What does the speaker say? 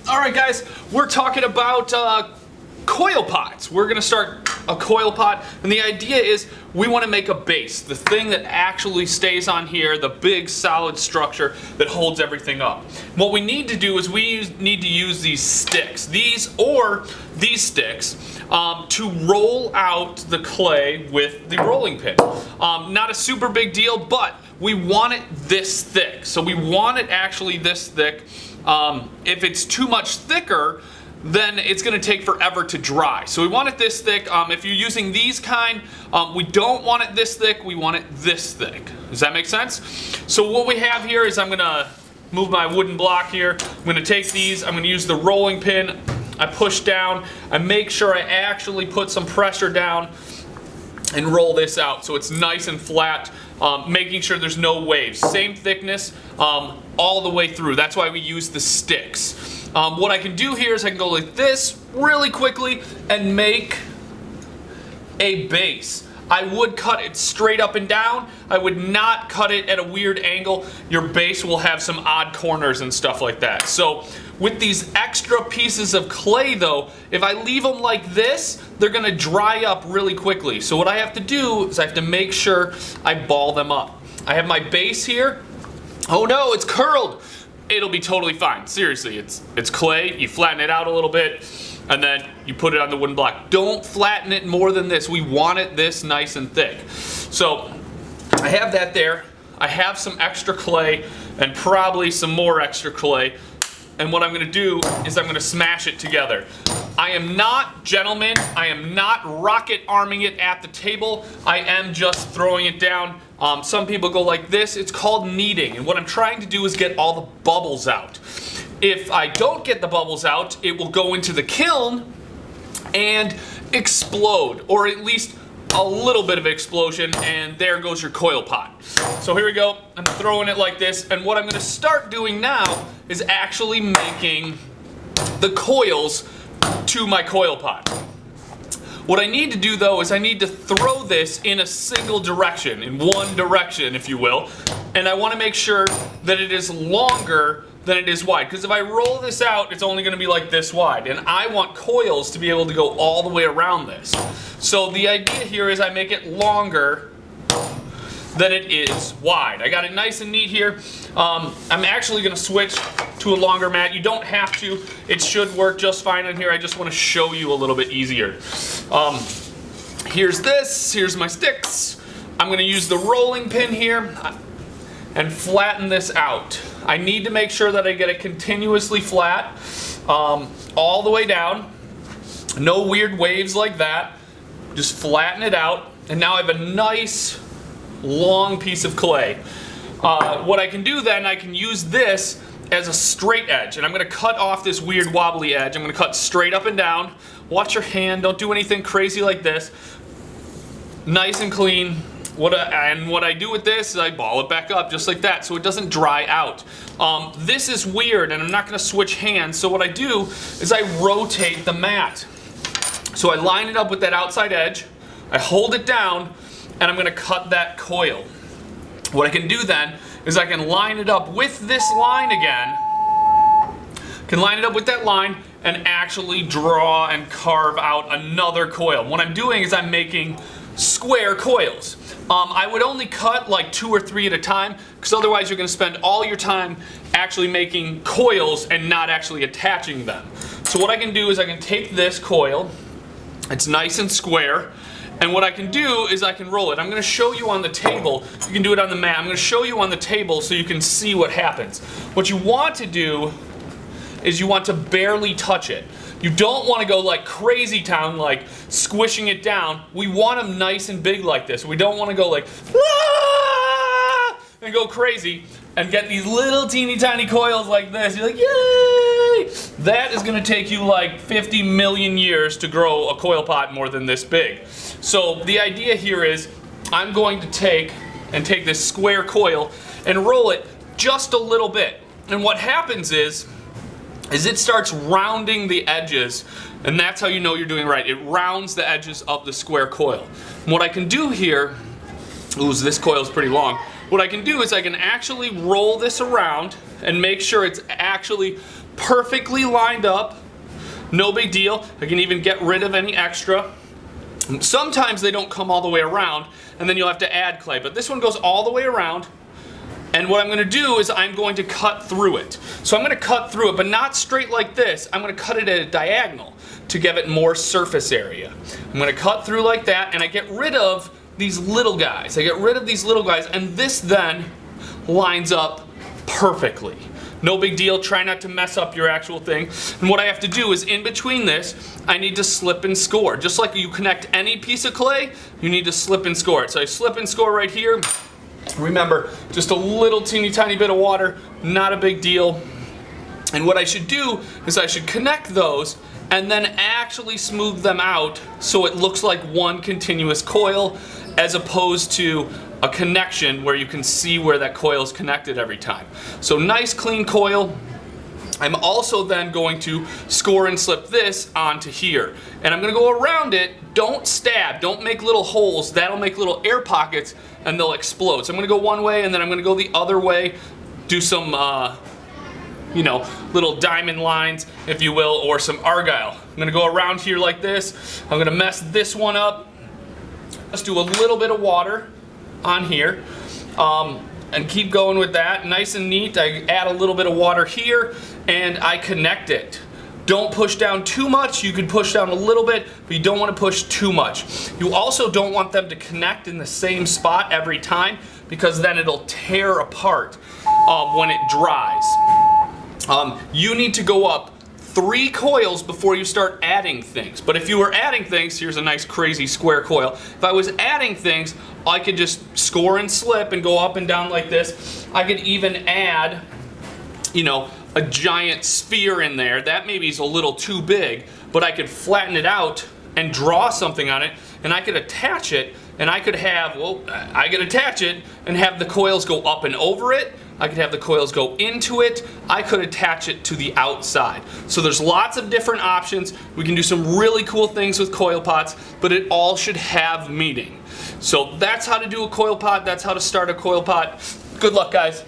Alright guys, we're talking about coil pots. We're going to start a coil pot, and the idea is we want to make a base, the thing that actually stays on here, the big solid structure that holds everything up. What we need to do is need to use these sticks, these sticks, to roll out the clay with the rolling pin. Not a super big deal, but we want it this thick. So we want it actually this thick. If it's too much thicker, then it's going to take forever to dry. So we want it this thick. If you're using these kind, we don't want it this thick, we want it this thick. Does that make sense? So what we have here is I'm going to move my wooden block here. I'm going to take these, I'm going to use the rolling pin. I push down, I make sure I actually put some pressure down and roll this out so it's nice and flat, making sure there's no waves. Same thickness all the way through. That's why we use the sticks. What I can do here is I can go like this really quickly and make a base. I would cut it straight up and down. I would not cut it at a weird angle. Your base will have some odd corners and stuff like that. So with these extra pieces of clay though, if I leave them like this, they're gonna dry up really quickly. So what I have to do is I have to make sure I ball them up. I have my base here. Oh no, it's curled. It'll be totally fine. Seriously, it's clay. You flatten it out a little bit, and then you put it on the wooden block. Don't flatten it more than this. We want it this nice and thick. So I have that there. I have some extra clay and probably some more extra clay. And what I'm going to do is I'm going to smash it together. I am not, gentlemen, I am not rocket arming it at the table. I am just throwing it down. Some people go like this. It's called kneading. And what I'm trying to do is get all the bubbles out. If I don't get the bubbles out, it will go into the kiln and explode, or at least a little bit of explosion, and there goes your coil pot. So here we go. I'm throwing it like this, and what I'm going to start doing now is actually making the coils to my coil pot. What I need to do though is I need to throw this in a single direction, in one direction if you will, and I want to make sure that it is longer than it is wide, because if I roll this out, it's only going to be like this wide, and I want coils to be able to go all the way around this. So the idea here is I make it longer than it is wide. I got it nice and neat here. I'm actually going to switch to a longer mat. You don't have to. It should work just fine in here. I just want to show you a little bit easier. Here's this. Here's my sticks. I'm going to use the rolling pin here and flatten this out. I need to make sure that I get it continuously flat all the way down. No weird waves like that. Just flatten it out, and now I have a nice long piece of clay. What I can do then, I can use this as a straight edge, and I'm going to cut off this weird wobbly edge. I'm going to cut straight up and down. Watch your hand, don't do anything crazy like this. Nice and clean. What I do with this is I ball it back up just like that so it doesn't dry out. This is weird, and I'm not going to switch hands, so what I do is I rotate the mat. So I line it up with that outside edge, I hold it down, and I'm going to cut that coil. What I can do then is I can line it up with this line again, can line it up with that line, and actually draw and carve out another coil. What I'm doing is I'm making square coils. I would only cut like 2 or 3 at a time, because otherwise you're going to spend all your time actually making coils and not actually attaching them. So what I can do is I can take this coil, it's nice and square, and what I can do is I can roll it. I'm going to show you on the table. You can do it on the mat. I'm going to show you on the table so you can see what happens. What you want to do is you want to barely touch it. You don't want to go like crazy town, like squishing it down. We want them nice and big like this. We don't want to go like and go crazy and get these little teeny tiny coils like this. You're like, yay! That is going to take you like 50 million years to grow a coil pot more than this big. So the idea here is I'm going to take this square coil and roll it just a little bit. And what happens is it starts rounding the edges, and that's how you know you're doing right. It rounds the edges of the square coil. And what I can do here, this coil is pretty long. What I can do is I can actually roll this around and make sure it's actually perfectly lined up. No big deal. I can even get rid of any extra. Sometimes they don't come all the way around, and then you'll have to add clay, but this one goes all the way around. And what I'm going to do is I'm going to cut through it. So I'm going to cut through it, but not straight like this. I'm going to cut it at a diagonal to give it more surface area. I'm going to cut through like that, and I get rid of these little guys. I get rid of these little guys, and this then lines up perfectly. No big deal. Try not to mess up your actual thing. And what I have to do is in between this, I need to slip and score. Just like you connect any piece of clay, you need to slip and score it. So I slip and score right here. Remember, just a little teeny tiny bit of water, not a big deal. And what I should do is I should connect those and then actually smooth them out so it looks like one continuous coil as opposed to a connection where you can see where that coil is connected every time. So nice clean coil. I'm also then going to score and slip this onto here. And I'm going to go around it. Don't stab. Don't make little holes. That'll make little air pockets and they'll explode. So I'm going to go one way and then I'm going to go the other way. Do some, little diamond lines, if you will, or some argyle. I'm going to go around here like this. I'm going to mess this one up. Let's do a little bit of water on here. And keep going with that. Nice and neat. I add a little bit of water here and I connect it. Don't push down too much. You can push down a little bit, but you don't want to push too much. You also don't want them to connect in the same spot every time because then it'll tear apart when it dries. You need to go up 3 coils before you start adding things. But if you were adding things, here's a nice crazy square coil. If I was adding things, I could just score and slip and go up and down like this. I could even add, a giant sphere in there. That maybe is a little too big, but I could flatten it out and draw something on it, and I could attach it, and I could attach it and have the coils go up and over it. I could have the coils go into it. I could attach it to the outside. So there's lots of different options. We can do some really cool things with coil pots, but it all should have meaning. So that's how to do a coil pot. That's how to start a coil pot. Good luck, guys.